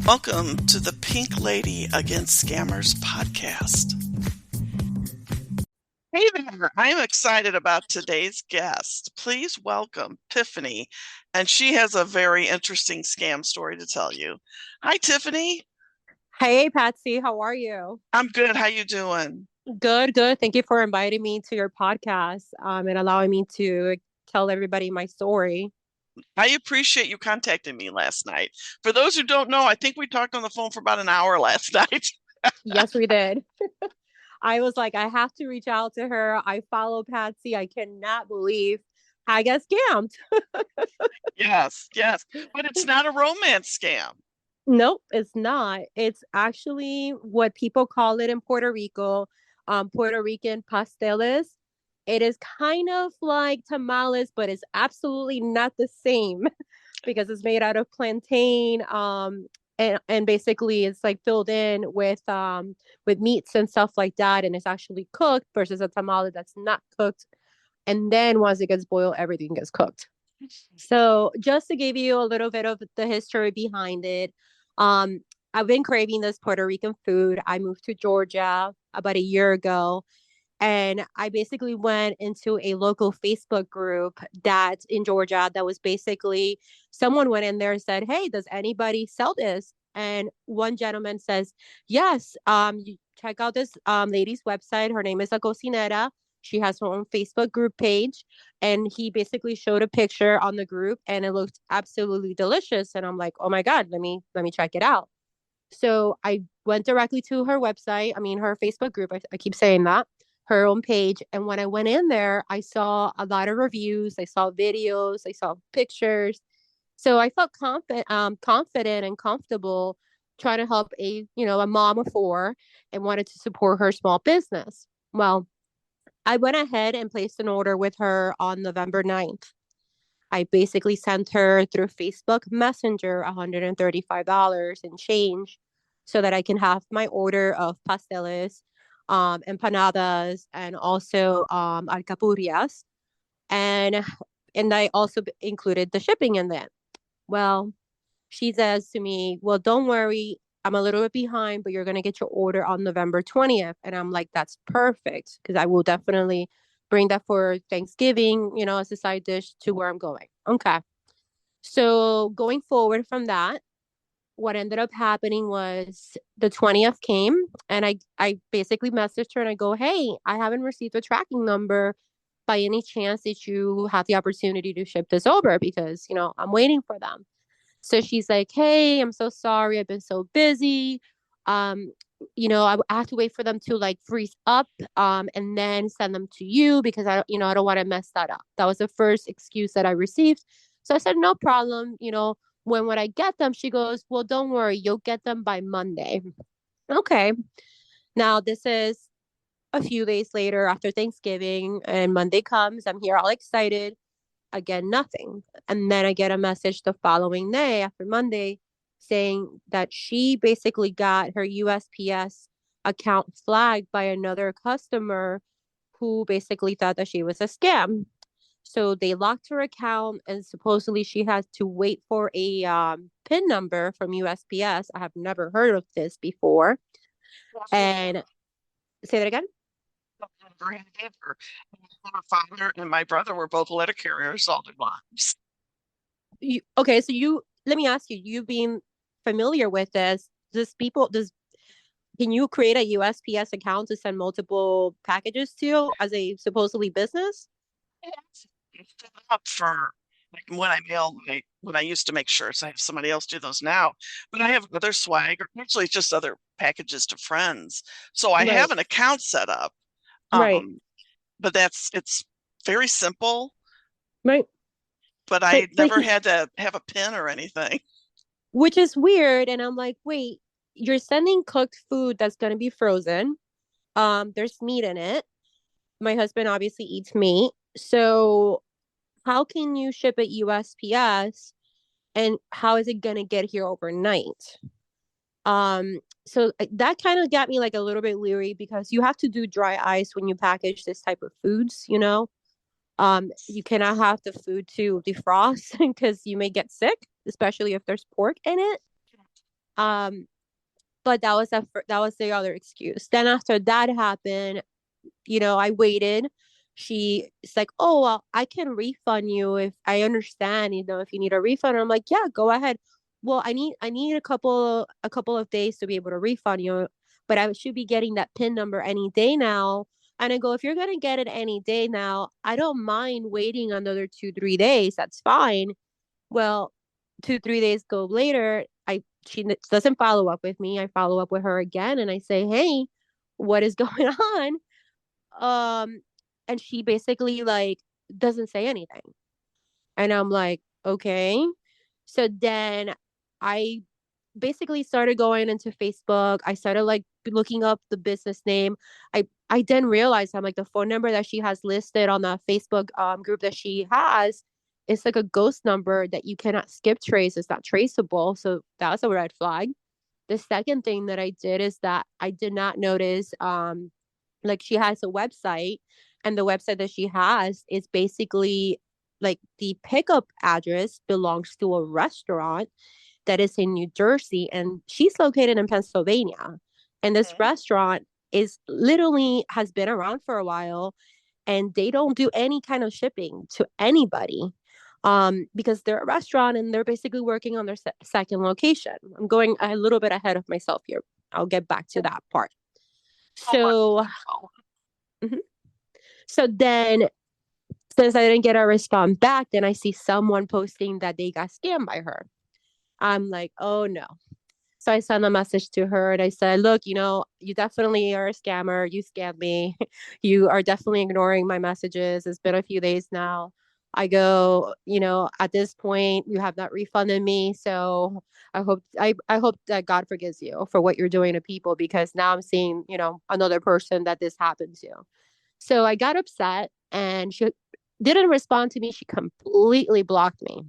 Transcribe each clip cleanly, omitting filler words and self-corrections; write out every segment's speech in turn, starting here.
Welcome to the Pink Lady Against Scammers podcast. Hey there, I'm excited about today's guest. Please welcome Tiffany, and she has a very interesting scam story to tell you. Hi, Tiffany. Hey, Patsy, how are you? I'm good. How you doing? Good, good. Thank you for inviting me to your podcast, and allowing me to tell everybody my story. I appreciate you contacting me last night. For those who don't know, I think we talked on the phone for about an hour last night. Yes, we did. I was like, I have to reach out to her. I follow Patsy. I cannot believe I got scammed. Yes, yes, but it's not a romance scam. Nope, it's not. It's actually what people call it in Puerto Rico, Puerto Rican pasteles. It is kind of like tamales, but it's absolutely not the same because it's made out of plantain. And basically it's like filled in with meats and stuff like that, and it's actually cooked versus a tamale that's not cooked. And then once it gets boiled, everything gets cooked. So just to give you a little bit of the history behind it, um, I've been craving this Puerto Rican food. I moved to Georgia about a year ago, and I basically went into a local Facebook group that in Georgia that was basically someone went in there and said, "Hey, does anybody sell this?" And one gentleman says, "Yes, you check out this lady's website. Her name is La Cocinera. She has her own Facebook group page." And he basically showed a picture on the group, and it looked absolutely delicious. And I'm like, "Oh my God, let me check it out." So I went directly to her website. I mean, her Facebook group. I keep saying that, her own page. And when I went in there, I saw a lot of reviews. I saw videos. I saw pictures. So I felt confident and comfortable trying to help a mom of four and wanted to support her small business. Well, I went ahead and placed an order with her on November 9th. I basically sent her through Facebook Messenger $135 and change so that I can have my order of pasteles, empanadas, and also alcapurrias. And and I also included the shipping in that. Well, she says to me, "Well, don't worry. I'm a little bit behind, but you're going to get your order on November 20th." And I'm like, "That's perfect because I will definitely bring that for Thanksgiving, as a side dish to where I'm going." Okay. So going forward from that, what ended up happening was the 20th came, and I basically messaged her and I go, "Hey, I haven't received a tracking number. By any chance did you have the opportunity to ship this over? Because, I'm waiting for them." So she's like, "Hey, I'm so sorry. I've been so busy. Um, I have to wait for them to like freeze up, and then send them to you because I don't want to mess that up." That was the first excuse that I received. So I said, "No problem. When would I get them?" She goes, "Well, don't worry. You'll get them by Monday." Okay. Now this is a few days later after Thanksgiving, and Monday comes. I'm here all excited. Again, nothing. And then I get a message the following day after Monday saying that she basically got her USPS account flagged by another customer who basically thought that she was a scam. So they locked her account, and supposedly she has to wait for a PIN number from USPS. I have never heard of this before. And say that again. My father and my brother were both letter carriers all their lives. Okay, so let me ask you, you being familiar with this, does can you create a USPS account to send multiple packages to as a supposedly business? Up for like when I mail when I used to make shirts, I have somebody else do those now. But I have other swag, or actually just other packages to friends. So I have Right, an account set up. right, Um, but it's very simple, right. but But I but never had to have a pin or anything. which is weird, and I'm like, wait, you're sending cooked food that's gonna be frozen. There's meat in it. My husband obviously eats meat, so how can you ship it USPS, and how is it gonna get here overnight? So that kind of got me like a little bit leery because you have to do dry ice when you package this type of foods. You cannot have the food to defrost because you may get sick, especially if there's pork in it. But that was the other excuse. Then after that happened, I waited. She's like, "Oh, well, I can refund you if I understand, if you need a refund." I'm like, "Yeah, go ahead." Well, I need a couple of days to be able to refund you, but I should be getting that PIN number any day now. And I go, if you're gonna get it any day now, I don't mind waiting another 2, 3 days. That's fine. Well, 2, 3 days go later. She doesn't follow up with me. I follow up with her again, and I say, "Hey, what is going on?" Um, and she basically like doesn't say anything. And I'm like, okay. So then I basically started going into Facebook. I started like looking up the business name. I didn't realize I'm like the phone number that she has listed on the Facebook group that she has. It's like a ghost number that you cannot skip trace. It's not traceable. So that was a red flag. The second thing that I did is that I did not notice like she has a website, and the website that she has is basically like the pickup address belongs to a restaurant that is in New Jersey, and she's located in Pennsylvania. And this Mhm. restaurant is literally has been around for a while, and they don't do any kind of shipping to anybody, because they're a restaurant and they're basically working on their second location. I'm going a little bit ahead of myself here. I'll get back to that part. Oh, So, wonderful. mhm. So then, since I didn't get a response back, then I see someone posting that they got scammed by her. I'm like, oh no. So I sent a message to her and I said, look, you definitely are a scammer. You scammed me. You are definitely ignoring my messages. It's been a few days now. I go, at this point, you have not refunded me. So I hope that God forgives you for what you're doing to people, because now I'm seeing, another person that this happened to. So I got upset and she didn't respond to me. She completely blocked me.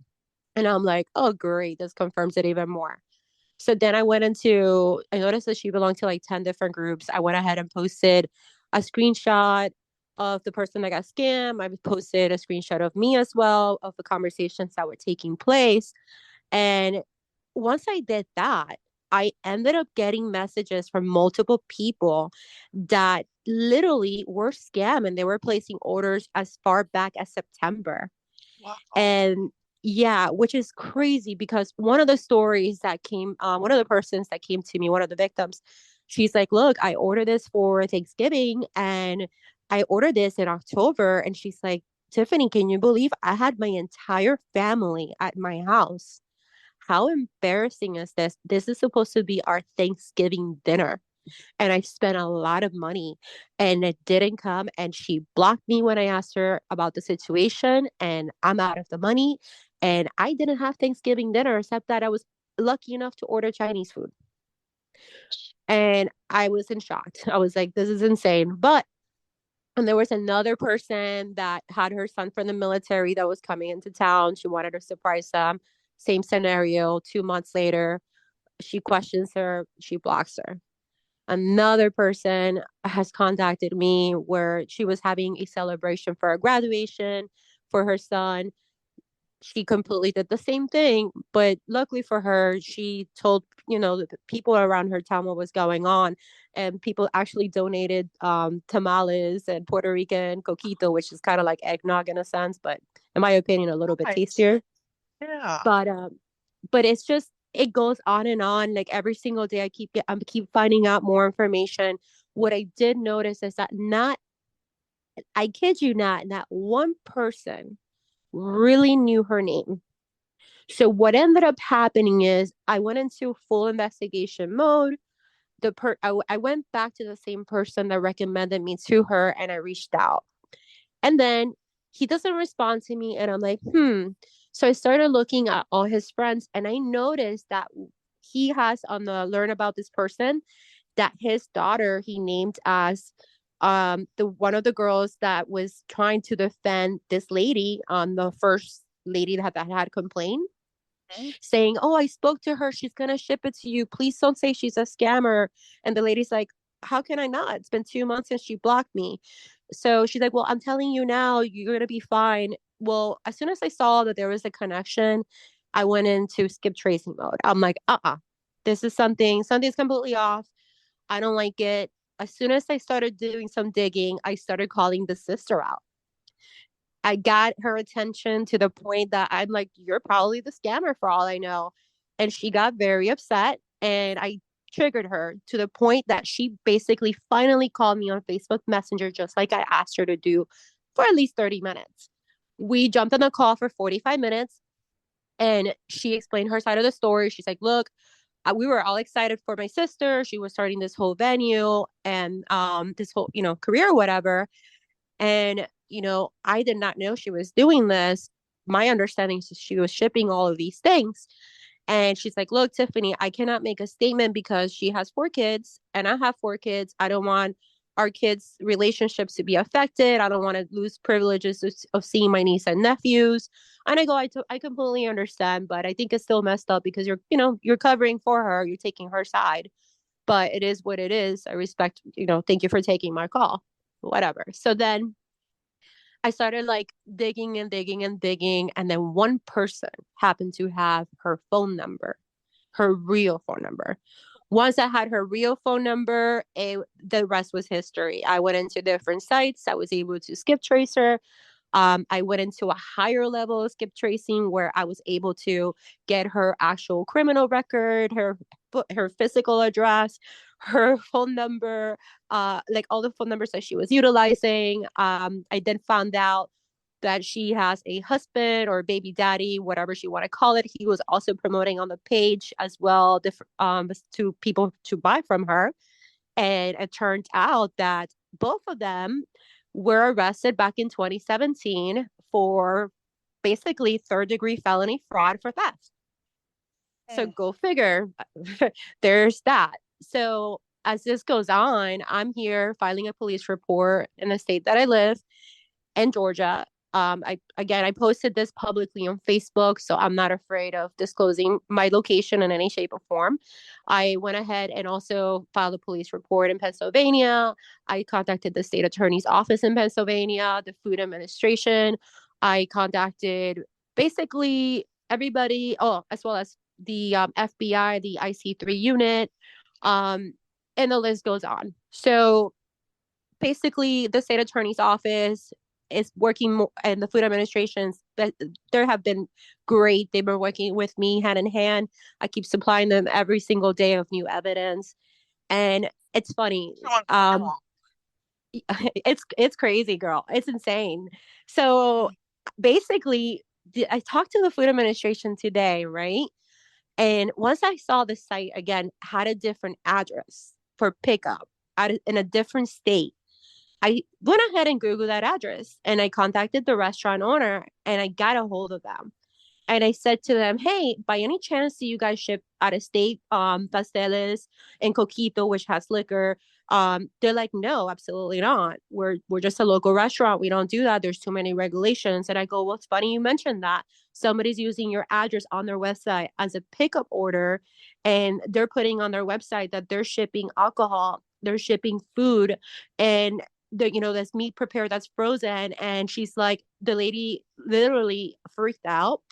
And I'm like, oh, great. This confirms it even more. So then I noticed that she belonged to like 10 different groups. I went ahead and posted a screenshot of the person that got scammed. I posted a screenshot of me as well, of the conversations that were taking place. And once I did that, I ended up getting messages from multiple people that literally were scam, and they were placing orders as far back as September. Wow. And yeah, which is crazy because one of the persons that came to me, one of the victims, she's like, look, I ordered this for Thanksgiving and I ordered this in October. And she's like, Tiffany, can you believe I had my entire family at my house? How embarrassing is this? This is supposed to be our Thanksgiving dinner, and I spent a lot of money and it didn't come. And she blocked me when I asked her about the situation, and I'm out of the money. And I didn't have Thanksgiving dinner except that I was lucky enough to order Chinese food. And I was in shock. I was like, this is insane. And there was another person that had her son from the military that was coming into town. She wanted to surprise them. Same scenario. 2 months later, she questions her, she blocks her. Another person has contacted me where she was having a celebration for a graduation for her son. She completely did the same thing, but luckily for her, she told the people around her town what was going on, and people actually donated tamales and Puerto Rican coquito, which is kind of like eggnog in a sense, but in my opinion, a little bit Nice. tastier. Yeah. But it's just, it goes on and on. Like every single day, I keep finding out more information. What I did notice is that not, I kid you not one person really knew her name. So what ended up happening is I went into full investigation mode. I went back to the same person that recommended me to her, and I reached out. And then he doesn't respond to me. And I'm like, hmm. So I started looking at all his friends, and I noticed that he has on the learn about this person that his daughter he named as the one of the girls that was trying to defend this lady on the first lady that had complained, Mhm. saying, oh, I spoke to her, she's gonna ship it to you, please don't say she's a scammer. And the lady's like, how can I not? It's been 2 months since she blocked me. So she's like, well, I'm telling you now, you're gonna be fine. Well, as soon as I saw that there was a connection, I went into skip tracing mode. I'm like, uh-uh. This is something's completely off. I don't like it. As soon as I started doing some digging, I started calling the sister out. I got her attention to the point that I'm like, you're probably the scammer for all I know. And she got very upset. And I triggered her to the point that she basically finally called me on Facebook Messenger, just like I asked her to do for at least 30 minutes. We jumped on a call for 45 minutes and she explained her side of the story. She's like, look, we were all excited for my sister. She was starting this whole venue and this whole, career or whatever. And, I did not know she was doing this. My understanding is she was shipping all of these things. And she's like, look, Tiffany, I cannot make a statement because she has 4 kids and I have 4 kids. I don't want our kids' relationships to be affected. I don't want to lose privileges of seeing my niece and nephews. And I completely understand, but I think it's still messed up because you're covering for her, you're taking her side. But it is what it is. I respect, thank you for taking my call, whatever. So then I started like digging and digging and digging. And then one person happened to have her phone number, her real phone number. Once I had her real phone number, the rest was history. I went into different sites. I was able to skip trace her. I went into a higher level of skip tracing where I was able to get her actual criminal record, her physical address, her phone number, like all the phone numbers that she was utilizing. I then found out that she has a husband or baby daddy, whatever she want to call it. He was also promoting on the page as well, to people to buy from her. And it turned out that both of them were arrested back in 2017 for basically third degree felony fraud for theft. So Mm. go figure. There's that. So as this goes on, I'm here filing a police report in the state that I live in Georgia. I posted this publicly on Facebook, so I'm not afraid of disclosing my location in any shape or form. I went ahead and also filed a police report in Pennsylvania. I contacted the state attorney's office in Pennsylvania, the Food Administration. I contacted basically everybody, oh, as well as the FBI, the IC3 unit, um, and the list goes on. So basically the state attorney's office is working and the food administrations that there have been great. They've been working with me hand in hand. I keep supplying them every single day of new evidence. And it's funny. It's crazy, girl. It's insane. So basically I talked to the food administration today, right? And once I saw the site again had a different address for pickup in a different state, I went ahead and Googled that address and I contacted the restaurant owner and I got a hold of them. And I said to them, hey, by any chance, do you guys ship out of state pasteles and coquito, which has liquor? They're like, no, absolutely not. We're just a local restaurant. We don't do that. There's too many regulations. And I go, well, it's funny you mentioned that. Somebody's using your address on their website as a pickup order, and they're putting on their website that they're shipping alcohol, they're shipping food, and this meat prepared that's frozen. And she's like, the lady literally freaked out.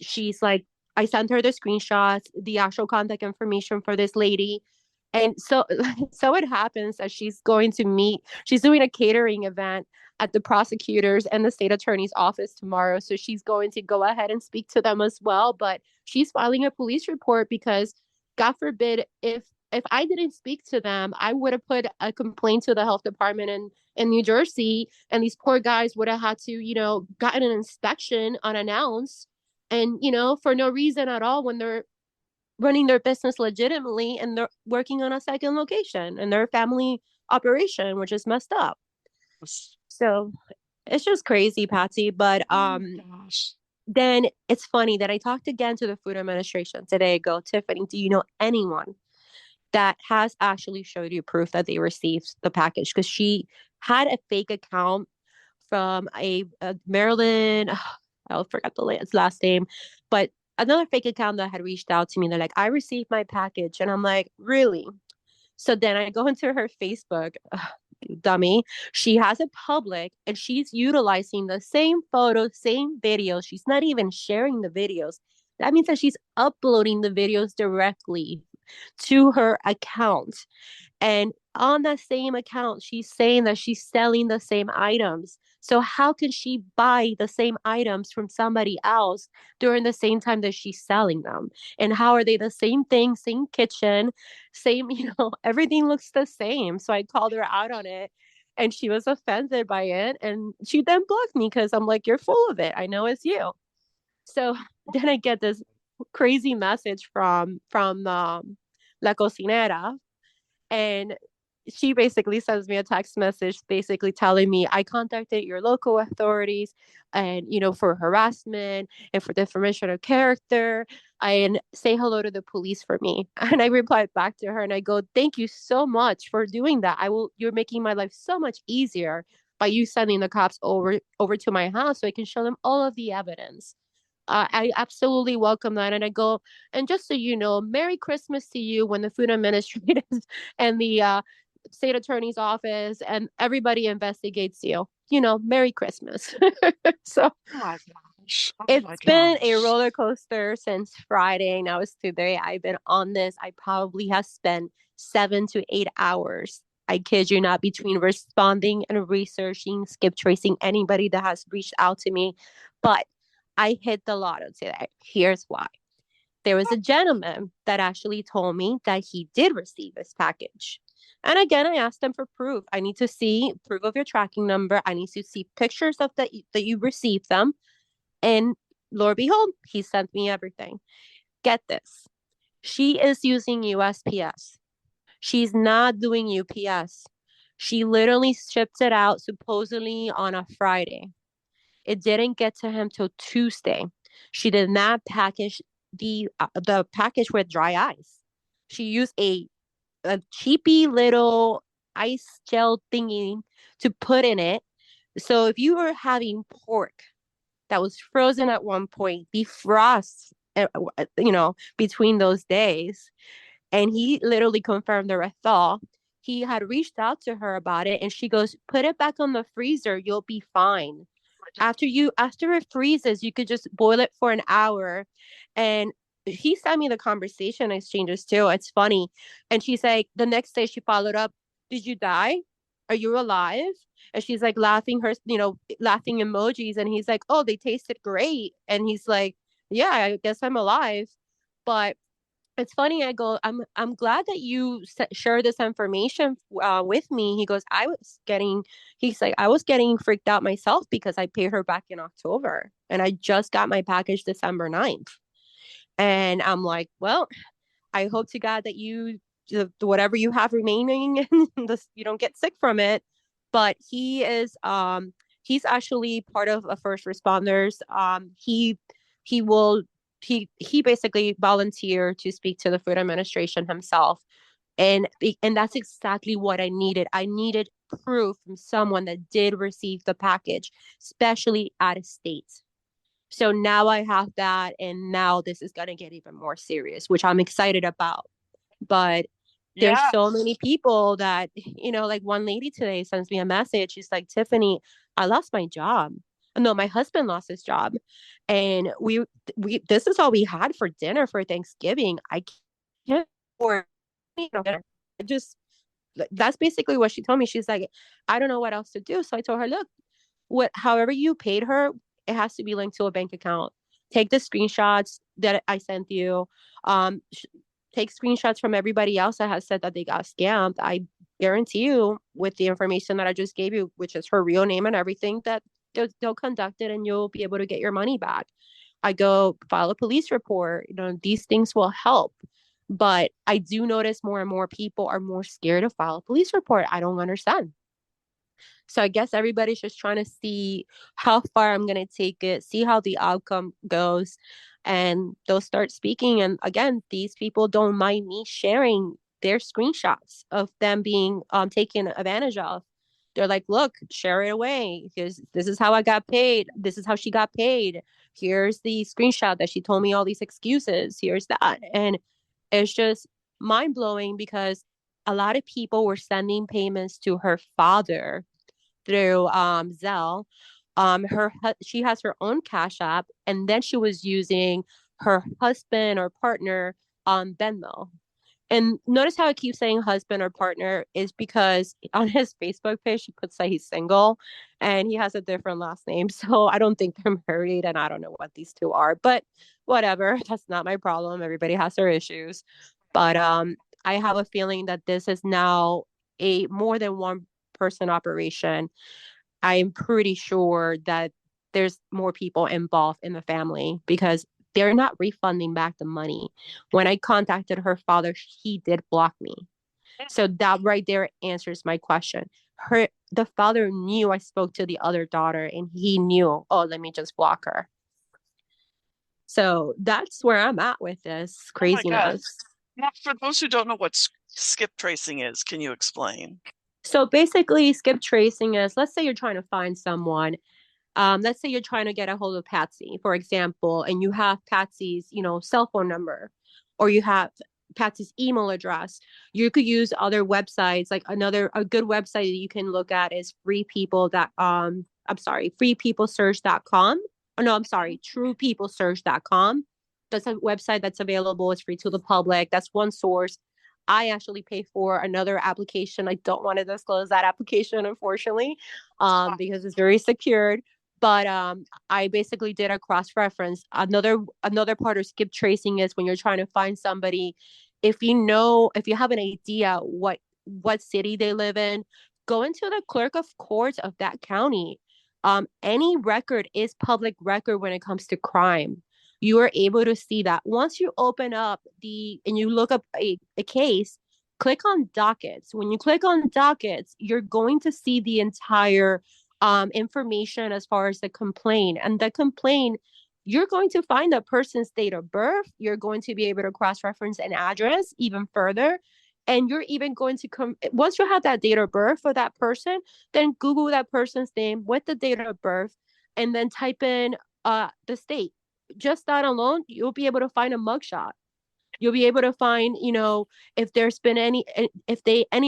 She's like, I sent her the screenshots, the actual contact information for this lady. And so so it happens that she's doing a catering event at the prosecutor's and the state attorney's office tomorrow. So she's going to go ahead and speak to them as well. But she's filing a police report because God forbid if I didn't speak to them, I would have put a complaint to the health department in New Jersey, and these poor guys would have had to, gotten an inspection unannounced and, for no reason at all when they're running their business legitimately and they're working on a second location and their family operation, which is messed up. So it's just crazy, Patsy. But Oh my gosh. then it's funny that I talked again to the food administration today. I go, Tiffany, do you know anyone that has actually showed you proof that they received the package? Because she had a fake account from a Maryland, I forgot the last name, but another fake account that had reached out to me. They're like, I received my package. And I'm like, really? So then I go into her Facebook, dummy. She has it public and she's utilizing the same photos, same videos. She's not even sharing the videos. That means that she's uploading the videos directly to her account. And on that same account, she's saying that she's selling the same items. So how can she buy the same items from somebody else during the same time that she's selling them? And how are they the same thing, same kitchen, same, everything looks the same. So I called her out on it and she was offended by it. And she then blocked me because I'm like, you're full of it. I know it's you. So then I get this crazy message from La Cocinera, and she basically sends me a text message basically telling me I contacted your local authorities and for harassment and for defamation of character, and say hello to the police for me. And I replied back to her and I go, thank you so much for doing that. You're making my life so much easier by you sending the cops over to my house so I can show them all of the evidence. I absolutely welcome that. And I go, and just so you know, Merry Christmas to you when the Food Administrators and the state attorney's office and everybody investigates you. Merry Christmas. So Oh my gosh. Oh my it's been a gosh. roller coaster since Friday. Now it's today. I've been on this. I probably have spent 7 to 8 hours. I kid you not, between responding and researching, skip tracing anybody that has reached out to me. But I hit the lotto today. Here's why. There was a gentleman that actually told me that he did receive this package. And again, I asked him for proof. I need to see proof of your tracking number. I need to see pictures of that you received them. And Lord behold, he sent me everything. Get this. She is using USPS. She's not doing UPS. She literally shipped it out supposedly on a Friday. It didn't get to him till Tuesday. She did not package the package with dry ice. She used a cheapy little ice gel thingy to put in it. So if you were having pork that was frozen at one point, defrost, between those days. And he literally confirmed the thaw. He had reached out to her about it, and she goes, "Put it back on the freezer. You'll be fine. After it freezes, you could just boil it for an hour." And he sent me the conversation exchanges too. It's funny. And she's like, the next day she followed up, "Did you die? Are you alive?" And she's like laughing laughing emojis. And he's like, "Oh, they tasted great." And he's like, "Yeah, I guess I'm alive." But it's funny. I go, I'm glad that you share this information with me. He goes, he's like, I was getting freaked out myself because I paid her back in October and I just got my package December 9th. And I'm like, well, I hope to God that whatever you have remaining, you don't get sick from it. But he's actually part of a first responders. He will he basically volunteered to speak to the Food Administration himself, and that's exactly what I needed. I needed proof from someone that did receive the package, especially out of state. So now I have that, and now this is going to get even more serious, which I'm excited about. But there's Yeah. so many people that, like one lady today sends me a message. She's like, Tiffany, I lost my job. No, my husband lost his job. And this is all we had for dinner for Thanksgiving. I can't afford dinner. I just, that's basically what she told me. She's like, I don't know what else to do. So I told her, look, however you paid her, it has to be linked to a bank account. Take the screenshots that I sent you. Um, Take screenshots from everybody else that has said that they got scammed. I guarantee you, with the information that I just gave you, which is her real name and everything, that they'll conduct it and you'll be able to get your money back. I go file a police report. These things will help. But I do notice more and more people are more scared to file a police report. I don't understand. So I guess everybody's just trying to see how far I'm going to take it, see how the outcome goes, and they'll start speaking. And again, these people don't mind me sharing their screenshots of them being taken advantage of. They're like, look, share it away because this is how I got paid. This is how she got paid. Here's the screenshot that she told me all these excuses. Here's that. And it's just mind blowing because a lot of people were sending payments to her father through Zelle. She has her own Cash App, and then she was using her husband or partner on Venmo. And notice how I keep saying husband or partner is because on his Facebook page, he puts that he's single and he has a different last name. So I don't think they're married and I don't know what these two are, but whatever. That's not my problem. Everybody has their issues. But I have a feeling that this is now a more than one person operation. I'm pretty sure that there's more people involved in the family because they're not refunding back the money. When I contacted her father, he did block me. So that right there answers my question. The father knew I spoke to the other daughter and he knew, oh, let me just block her. So that's where I'm at with this Oh my God. craziness. Now, for those who don't know what skip tracing is, can you explain? So basically, skip tracing is, let's say you're trying to find someone. Let's say you're trying to get a hold of Patsy, for example, and you have Patsy's, cell phone number, or you have Patsy's email address. You could use other websites, like a good website that you can look at is freepeoplesearch.com. Oh, no, I'm sorry, truepeoplesearch.com. That's a website that's available. It's free to the public. That's one source. I actually pay for another application. I don't want to disclose that application, unfortunately, because it's very secured. But I basically did a cross reference. Another part of skip tracing is when you're trying to find somebody. If you have an idea what city they live in, go into the clerk of courts of that county. Any record is public record when it comes to crime. You are able to see that once you open up and you look up a case. Click on dockets. When you click on dockets, you're going to see the entire information as far as the complaint. And the complaint, you're going to find the person's date of birth. You're going to be able to cross reference an address even further. And you're even going to once you have that date of birth for that person, then Google that person's name with the date of birth and then type in the state. Just that alone, you'll be able to find a mugshot. You'll be able to find, if there's been any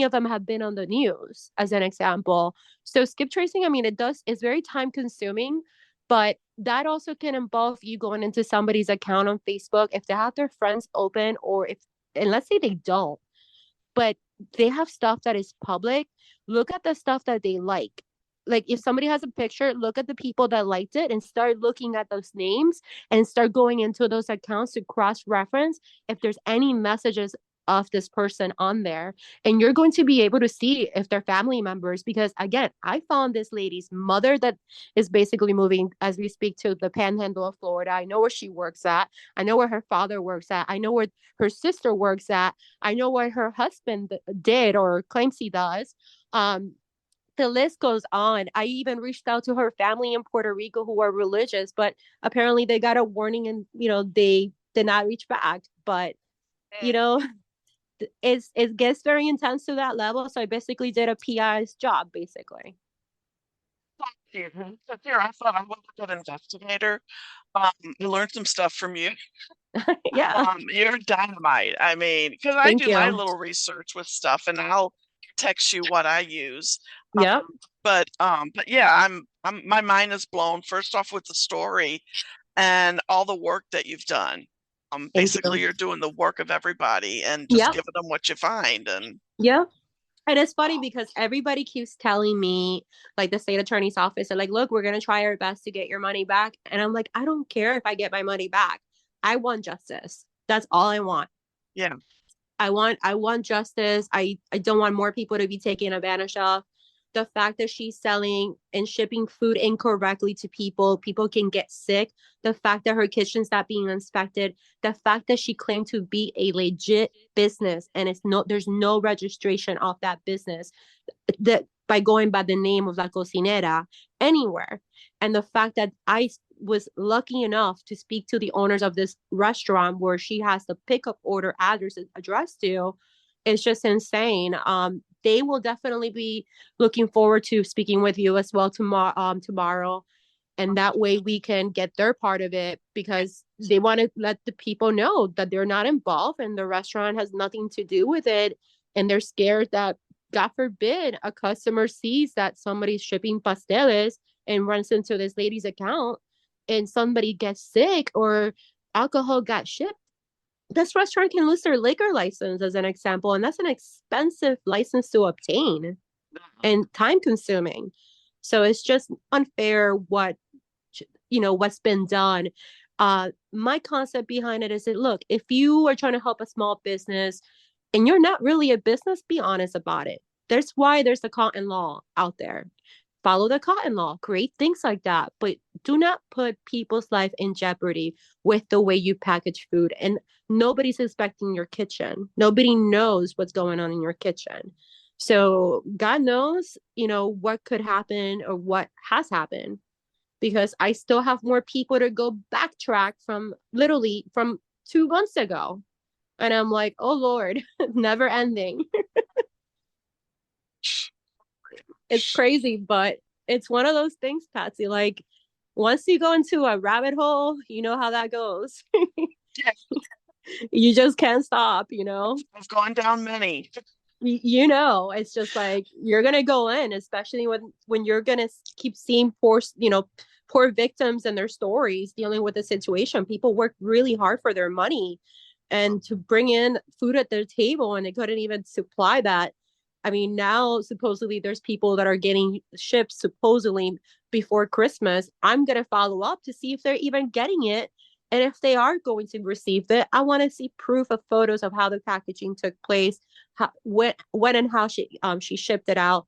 of them have been on the news, as an example. So skip tracing, I mean, it's very time consuming, but that also can involve you going into somebody's account on Facebook if they have their friends open, and let's say they don't, but they have stuff that is public. Look at the stuff that they like. Like if somebody has a picture, look at the people that liked it and start looking at those names and start going into those accounts to cross reference if there's any messages of this person on there. And you're going to be able to see if they're family members because again, I found this lady's mother that is basically moving as we speak to the panhandle of Florida. I know where she works at. I know where her father works at. I know where her sister works at. I know what her husband did or claims he does. The list goes on. I even reached out to her family in Puerto Rico who are religious, but apparently they got a warning and they did not reach back. But you know, it gets very intense to that level. So I basically did a PI's job, basically. Here, I thought I was a good investigator. I learned some stuff from you. Yeah. You're dynamite. I mean, because I Thank do my you. little research with stuff, and I'll text you what I use. Yep. But yeah, my mind is blown. First off, with the story and all the work that you've done. Thank Basically, you. you're doing the work of everybody and just Yep. giving them what you find. And Yep. And it's funny because everybody keeps telling me, like the state attorney's office, and like, look, we're gonna try our best to get your money back. And I'm like, I don't care if I get my money back. I want justice. That's all I want. yeah, I want justice. I don't want more people to be taken advantage of. The fact that she's selling and shipping food incorrectly to people can get sick. The fact that her kitchen's not being inspected, the fact that she claimed to be a legit business and there's no registration of that business that by going by the name of La Cocinera anywhere. And the fact that I was lucky enough to speak to the owners of this restaurant where she has the pickup order address addressed to, it's just insane. They will definitely be looking forward to speaking with you as well tomorrow. And that way we can get their part of it because they want to let the people know that they're not involved and the restaurant has nothing to do with it. And they're scared that, God forbid, a customer sees that somebody's shipping pasteles and runs into this lady's account and somebody gets sick or alcohol got shipped, this restaurant can lose their liquor license as an example, and that's an expensive license to obtain and time consuming. So it's just unfair what's been done. My concept behind it is that, look, if you are trying to help a small business and you're not really a business, be honest about it. There's why there's the cotton law out there. Follow the cotton law, create things like that, but do not put people's life in jeopardy with the way you package food. And nobody's inspecting your kitchen. Nobody knows what's going on in your kitchen. So God knows, what could happen or what has happened, because I still have more people to go backtrack from literally from 2 months ago. And I'm like, oh Lord, never ending. It's crazy, but it's one of those things, Patsy. Like, once you go into a rabbit hole, you know how that goes. Yeah, You just can't stop. I've gone down many. It's just like you're gonna go in, especially when you're gonna keep seeing poor victims and their stories dealing with the situation. People work really hard for their money, and to bring in food at their table, and they couldn't even supply that. I mean, now supposedly there's people that are getting shipped supposedly before Christmas. I'm gonna follow up to see if they're even getting it. And if they are going to receive it, I want to see proof of photos of how the packaging took place, when and how she shipped it out.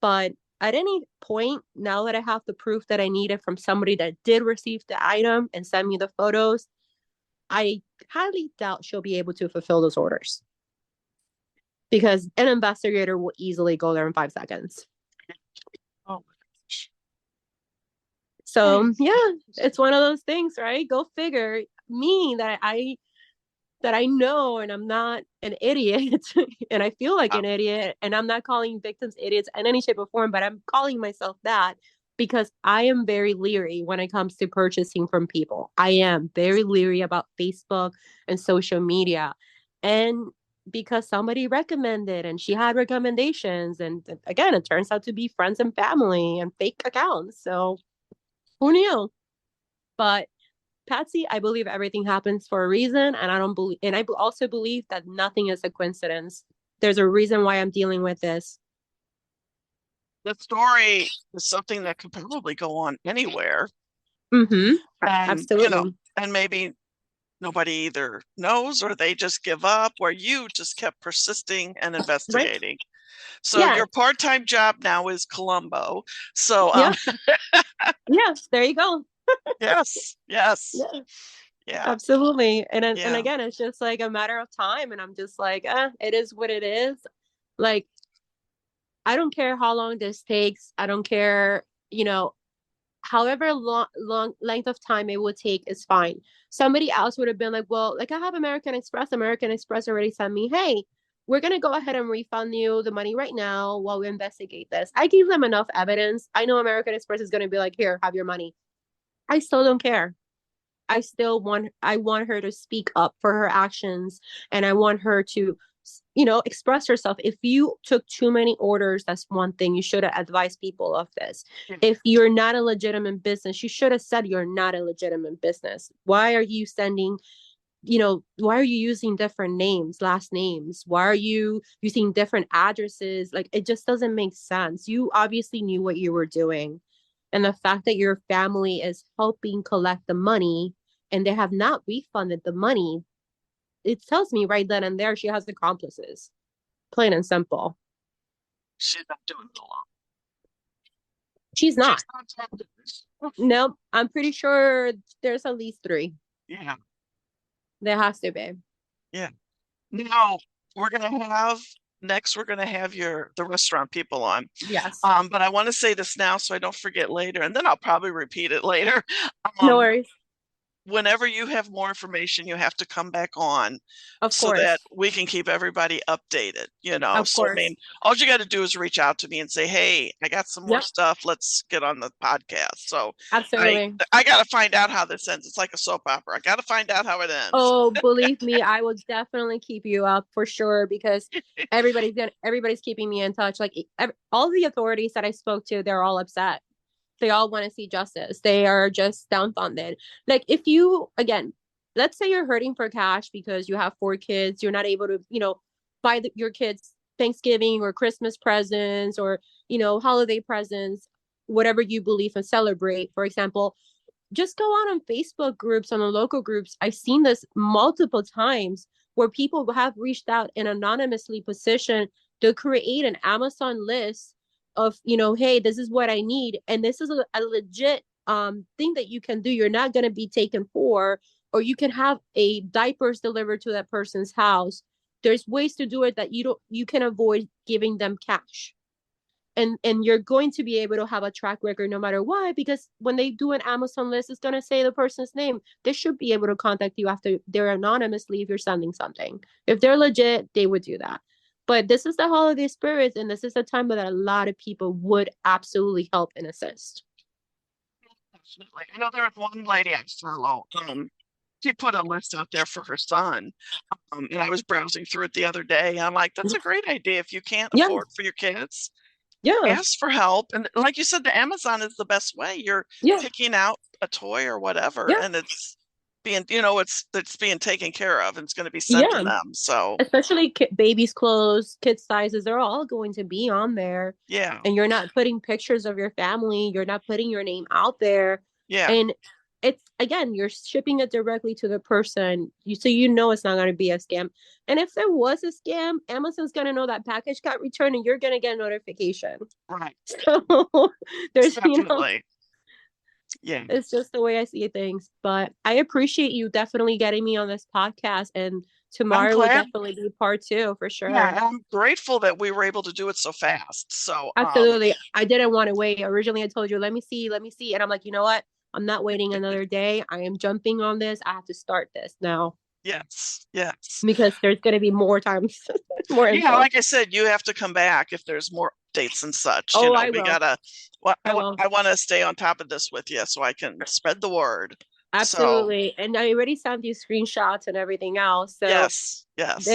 But at any point, now that I have the proof that I needed from somebody that did receive the item and send me the photos, I highly doubt she'll be able to fulfill those orders, because an investigator will easily go there in 5 seconds. Oh my gosh. So yeah, it's one of those things, right? Go figure. Me that I know, and I'm not an idiot, and I feel like Wow. an idiot, and I'm not calling victims idiots in any shape or form, but I'm calling myself that because I am very leery when it comes to purchasing from people. I am very leery about Facebook and social media. And because somebody recommended and she had recommendations, and again, it turns out to be friends and family and fake accounts. So who knew? But Patsy, I believe everything happens for a reason, and I also believe that nothing is a coincidence. There's a reason why I'm dealing with this. The story is something that could probably go on anywhere. Mm-hmm. And, Absolutely. and maybe nobody either knows or they just give up, or you just kept persisting and Right? investigating. So Yeah. your part-time job now is Columbo. So Yeah. Yeah. There you go. yes, yes. Yeah. Yeah, Absolutely. And yeah. again, it's just like a matter of time, and I'm just like, it is what it is. Like, I don't care how long this takes. I don't care, however long length of time it would take is fine. Somebody else would have been like, well, like, I have American Express already sent me, hey, we're going to go ahead and refund you the money right now while we investigate this. I gave them enough evidence. I know American Express is going to be like, here, have your money. I still don't care. I want her to speak up for her actions, and I want her to express herself. If you took too many orders, that's one thing. You should have advised people of this. If you're not a legitimate business, you should have said you're not a legitimate business. Why are you why are you using different names, last names? Why are you using different addresses? Like, it just doesn't make sense. You obviously knew what you were doing. And the fact that your family is helping collect the money and they have not refunded the money, it tells me right then and there she has accomplices. Plain and simple. She's not doing it alone. She's She's not. not doing this. No, I'm pretty sure there's at least three. Yeah, There has to be. yeah. Now we're gonna have we're gonna have the restaurant people on. Yes. But I want to say this now so I don't forget later, and then I'll probably repeat it later. No Um, worries. Whenever you have more information, you have to come back on Of so that course. we can keep everybody updated. Of So, I course. mean, all you got to do is reach out to me and say, "Hey, I got some more Yep. stuff. Let's get on the podcast." So, I Absolutely. I got to find out how this ends. It's like a soap opera. I got to find out how it ends. Oh, believe me, I will definitely keep you up for sure, because everybody's keeping me in touch. Like, all the authorities that I spoke to, they're all upset. They all want to see justice. They are just dumbfounded. Like, if you again, let's say you're hurting for cash because you have 4 kids, you're not able to, buy your kids Thanksgiving or Christmas presents or, holiday presents, whatever you believe and celebrate. For example, just go out on Facebook groups, on the local groups. I've seen this multiple times where people have reached out and anonymously positioned to create an Amazon list of, hey, this is what I need. And this is a legit thing that you can do. You're not going to be taken for, or you can have a diapers delivered to that person's house. There's ways to do it that you can avoid giving them cash, and you're going to be able to have a track record no matter what, because when they do an Amazon list, it's going to say the person's name. They should be able to contact you after they're anonymously if you're sending something. If they're legit, they would do that. But this is the holiday spirits, and this is the time that a lot of people would absolutely help and assist. Definitely. I know there was one lady I follow. She put a list out there for her son. And I was browsing through it the other day. I'm like, that's a great idea. If you can't Yeah, afford for your kids, yeah, ask for help. And like you said, the Amazon is the best way. You're yeah, picking out a toy or whatever, yeah, and it's being, it's being taken care of and it's going to be sent to yeah. them. So Especially babies' clothes, kids' sizes, they're all going to be on there. yeah, And you're not putting pictures of your family, you're not putting your name out there. yeah, And it's again, you're shipping it directly to the person. So you know it's not going to be a scam. And if there was a scam, Amazon's going to know that package got returned and you're going to get a notification. right. So there's, Definitely. Yeah. it's just the way I see things. But I appreciate you definitely getting me on this podcast. And I'm tomorrow will glad. definitely be part two for Yeah, sure. and I'm grateful that we were able to do it so fast. So, Absolutely. I didn't want to wait. Originally, I told you, let me see, let me see. And I'm like, you know what? I'm not waiting another day. I am jumping on this. I have to start this now yes, yes. because there's going to be more times, more Yeah, info. like I said, you have to come back if there's more updates and such. Oh, I We will. gotta. Well, I will. I want to stay on top of this with you so I can spread the word. So, Absolutely. And I already sent you screenshots and everything else. So yes, yes.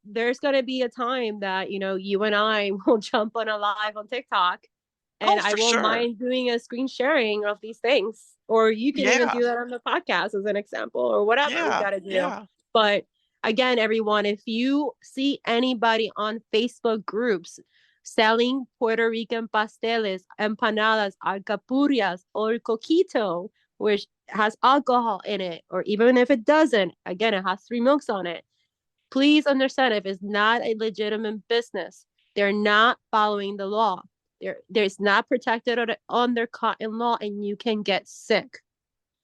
there's going to be a time that, you and I will jump on a live on TikTok, and Oh, I for won't sure. mind doing a screen sharing of these things. Or you can even Yeah, do that on the podcast as an example, or whatever we yeah, got to do. yeah. But again, everyone, if you see anybody on Facebook groups selling Puerto Rican pasteles, empanadas, alcapurrias, or coquito, which has alcohol in it, or even if it doesn't, again, it has 3 milks on it. Please understand, if it's not a legitimate business, they're not following the law. There's not protected under cotton law, and you can get sick.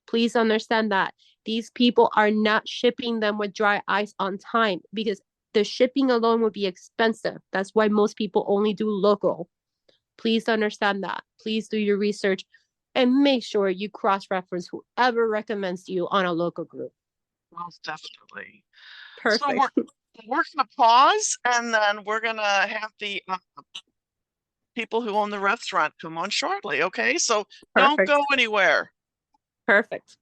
Please understand that these people are not shipping them with dry ice on time, because the shipping alone would be expensive. That's why most people only do local. Please understand that. Please do your research and make sure you cross reference whoever recommends you on a local group. Most definitely. So Perfect. we're gonna pause and then we're gonna have the people who own the restaurant come on shortly. Okay, so don't Perfect. go anywhere. Perfect.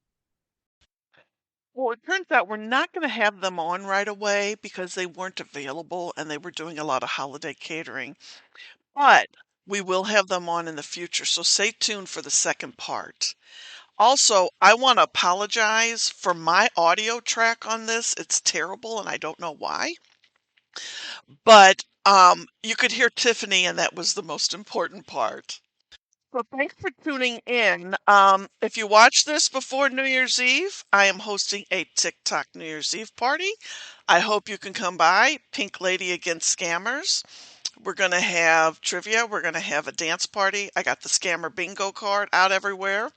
Well, it turns out we're not going to have them on right away because they weren't available and they were doing a lot of holiday catering. But we will have them on in the future, so stay tuned for the second part. Also, I want to apologize for my audio track on this. It's terrible and I don't know why. But you could hear Tiffany, and that was the most important part. So thanks for tuning in. If you watch this before New Year's Eve, I am hosting a TikTok New Year's Eve party. I hope you can come by. Pink Lady Against Scammers. We're going to have trivia. We're going to have a dance party. I got the scammer bingo card out everywhere.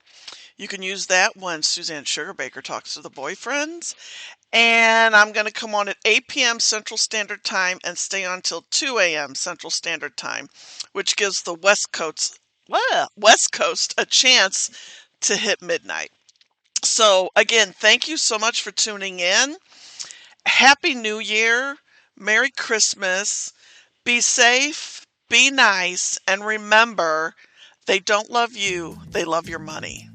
You can use that when Suzanne Sugarbaker talks to the boyfriends. And I'm going to come on at 8 p.m. Central Standard Time and stay on until 2 a.m. Central Standard Time, which gives the West Coast a chance to hit midnight. So, again, thank you so much for tuning in. Happy New Year. Merry Christmas. Be safe, be nice, and remember, they don't love you, they love your money.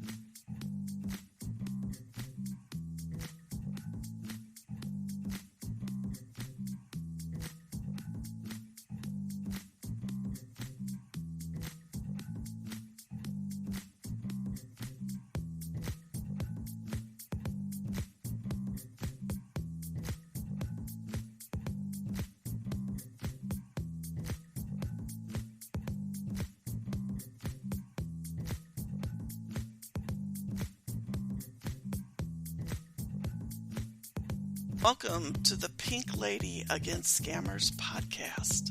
Welcome to the Pink Lady Against Scammers podcast.